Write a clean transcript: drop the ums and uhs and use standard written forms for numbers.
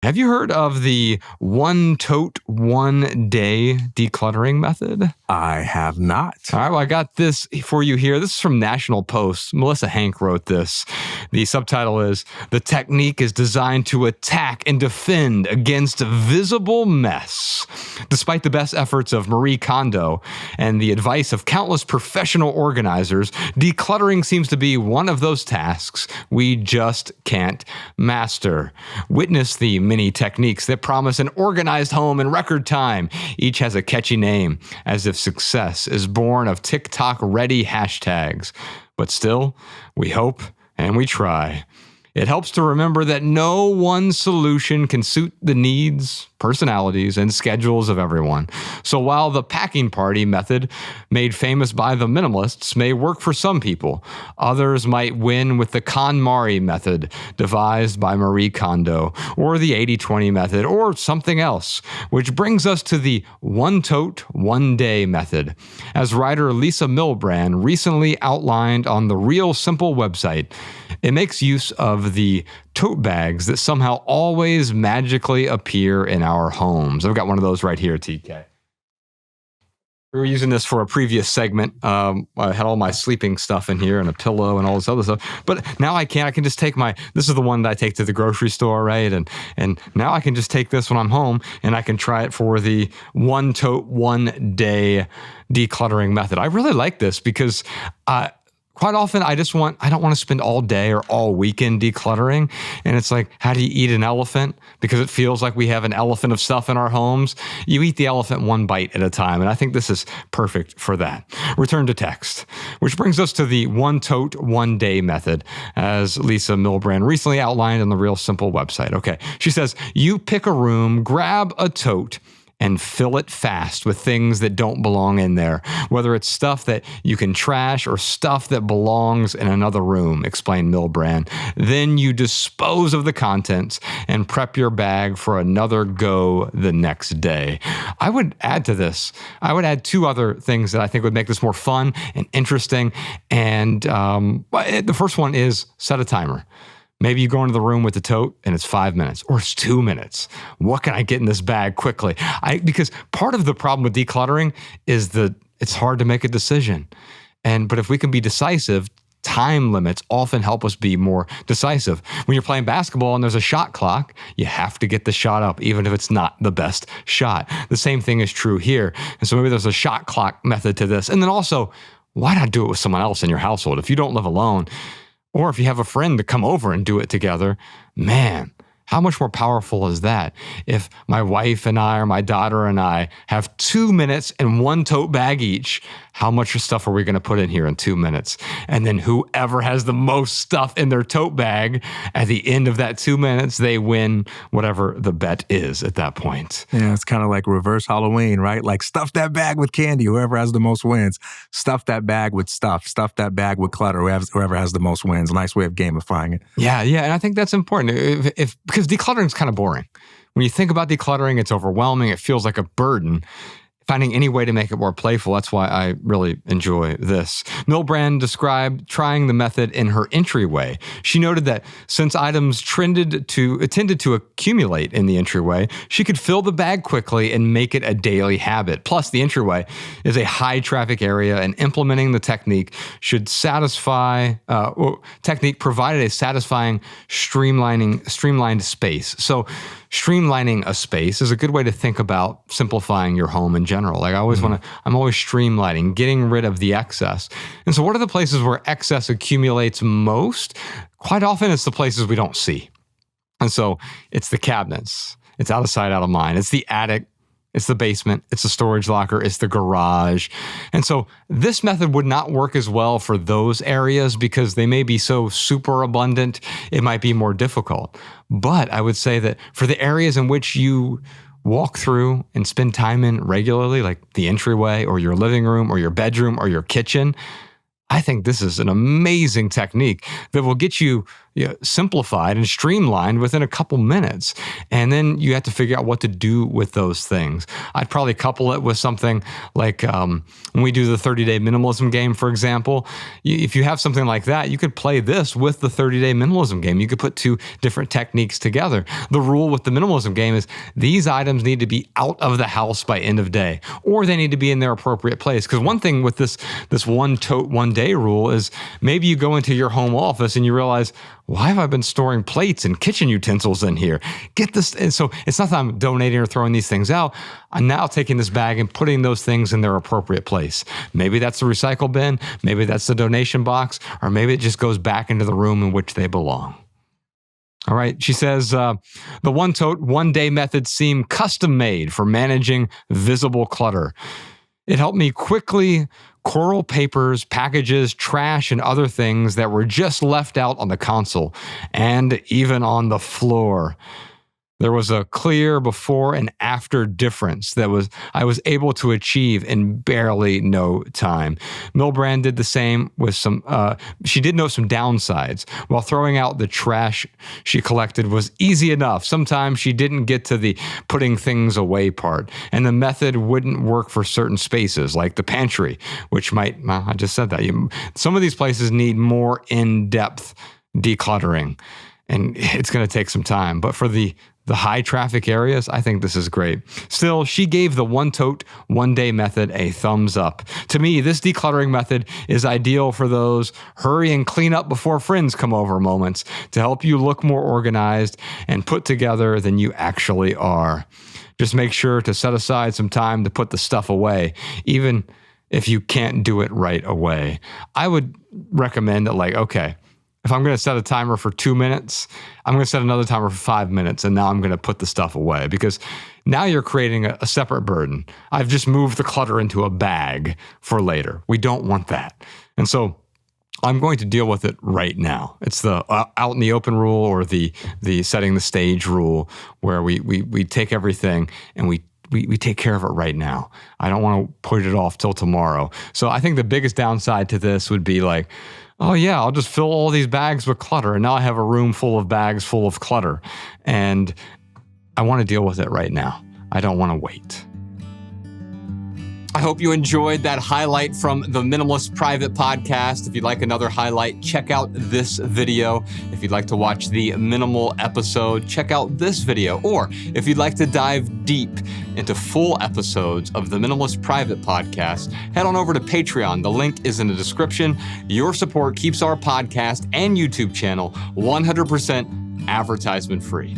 Have you heard of the one tote, one day decluttering method? I have not. All right, well, I got this for you here. This is from National Post. Melissa Hank wrote this. The subtitle is, "The technique is designed to attack and defend against visible mess." Despite the best efforts of Marie Kondo and the advice of countless professional organizers, decluttering seems to be one of those tasks we just can't master. Witness the many techniques that promise an organized home in record time. Each has a catchy name, as if success is born of TikTok-ready hashtags. But still, we hope and we try. It helps to remember that no one solution can suit the needs, personalities, and schedules of everyone. So while the packing party method, made famous by the Minimalists, may work for some people, others might win with the KonMari method, devised by Marie Kondo, or the 80-20 method, or something else, which brings us to the one tote, one day method. As writer Lisa Milbrand recently outlined on the Real Simple website, it makes use of the tote bags that somehow always magically appear in our homes. I've got one of those right here, TK. We were using this for a previous segment. I had all my sleeping stuff in here and a pillow and all this other stuff. But now I can just take this is the one that I take to the grocery store, right? And now I can just take this when I'm home and I can try it for the one tote, one day decluttering method. I really like this because quite often, I don't want to spend all day or all weekend decluttering. And it's like, how do you eat an elephant? Because it feels like we have an elephant of stuff in our homes. You eat the elephant one bite at a time. And I think this is perfect for that. Return to text, which brings us to the one tote, one day method, as Lisa Milbrand recently outlined on the Real Simple website. Okay. She says, you pick a room, grab a tote, and fill it fast with things that don't belong in there, whether it's stuff that you can trash or stuff that belongs in another room, explained Milbrand. Then you dispose of the contents and prep your bag for another go the next day. I would add to this. I would add two other things that I think would make this more fun and interesting. And the first one is set a timer. Maybe you go into the room with the tote and it's 5 minutes or it's 2 minutes. What can I get in this bag quickly? Because part of the problem with decluttering is it's hard to make a decision. But if we can be decisive, time limits often help us be more decisive. When you're playing basketball and there's a shot clock, you have to get the shot up, even if it's not the best shot. The same thing is true here. And so maybe there's a shot clock method to this. And then also, why not do it with someone else in your household? If you don't live alone, or if you have a friend to come over and do it together, man, how much more powerful is that? If my wife and I or my daughter and I have 2 minutes and one tote bag each, how much stuff are we going to put in here in 2 minutes? And then whoever has the most stuff in their tote bag at the end of that 2 minutes, they win whatever the bet is at that point. Yeah, it's kind of like reverse Halloween, right? Like stuff that bag with candy, whoever has the most wins. Stuff that bag with stuff. Stuff that bag with clutter, whoever has the most wins. Nice way of gamifying it. Yeah, and I think that's important because decluttering is kind of boring. When you think about decluttering, it's overwhelming. It feels like a burden. Finding any way to make it more playful, that's why I really enjoy this. Milbrand described trying the method in her entryway. She noted that since items tended to accumulate in the entryway, she could fill the bag quickly and make it a daily habit. Plus, the entryway is a high traffic area, and implementing the technique provided a satisfying streamlined space. So streamlining a space is a good way to think about simplifying your home in general. Like I'm always streamlining, getting rid of the excess. And so what are the places where excess accumulates most? Quite often it's the places we don't see. And so it's the cabinets. It's out of sight, out of mind. It's the attic. It's the basement. It's the storage locker. It's the garage. And so this method would not work as well for those areas because they may be so super abundant, it might be more difficult. But I would say that for the areas in which you walk through and spend time in regularly, like the entryway or your living room or your bedroom or your kitchen, I think this is an amazing technique that will get you simplified and streamlined within a couple minutes. And then you have to figure out what to do with those things. I'd probably couple it with something like when we do the 30-day minimalism game, for example. If you have something like that, you could play this with the 30-day minimalism game. You could put two different techniques together. The rule with the minimalism game is these items need to be out of the house by end of day, or they need to be in their appropriate place. Because one thing with this one tote, one day rule is maybe you go into your home office and you realize, why have I been storing plates and kitchen utensils in here? Get this. And so it's not that I'm donating or throwing these things out. I'm now taking this bag and putting those things in their appropriate place. Maybe that's the recycle bin. Maybe that's the donation box, or maybe it just goes back into the room in which they belong. All right. She says, the one tote, one day method seemed custom made for managing visible clutter. It helped me quickly coral papers, packages, trash, and other things that were just left out on the console and even on the floor. There was a clear before and after difference that I was able to achieve in barely no time. Milbrand did the same with she did note some downsides. While throwing out the trash she collected was easy enough, sometimes she didn't get to the putting things away part, and the method wouldn't work for certain spaces like the pantry, which I just said that. Some of these places need more in-depth decluttering, and it's going to take some time. But for the high traffic areas, I think this is great. Still, she gave the one tote, one day method a thumbs up. To me, this decluttering method is ideal for those hurry and clean up before friends come over moments to help you look more organized and put together than you actually are. Just make sure to set aside some time to put the stuff away, even if you can't do it right away. I would recommend that, okay, if I'm going to set a timer for 2 minutes, I'm going to set another timer for 5 minutes, and now I'm going to put the stuff away, because now you're creating a separate burden. I've just moved the clutter into a bag for later. We don't want that. And so I'm going to deal with it right now. It's the out in the open rule, or the setting the stage rule, where we take everything and we take care of it right now. I don't want to put it off till tomorrow. So I think the biggest downside to this would be oh yeah, I'll just fill all these bags with clutter, and now I have a room full of bags full of clutter, and I want to deal with it right now. I don't want to wait. I hope you enjoyed that highlight from the Minimalist Private Podcast. If you'd like another highlight, check out this video. If you'd like to watch the minimal episode, check out this video. Or if you'd like to dive deep into full episodes of the Minimalist Private Podcast, head on over to Patreon. The link is in the description. Your support keeps our podcast and YouTube channel 100% advertisement free.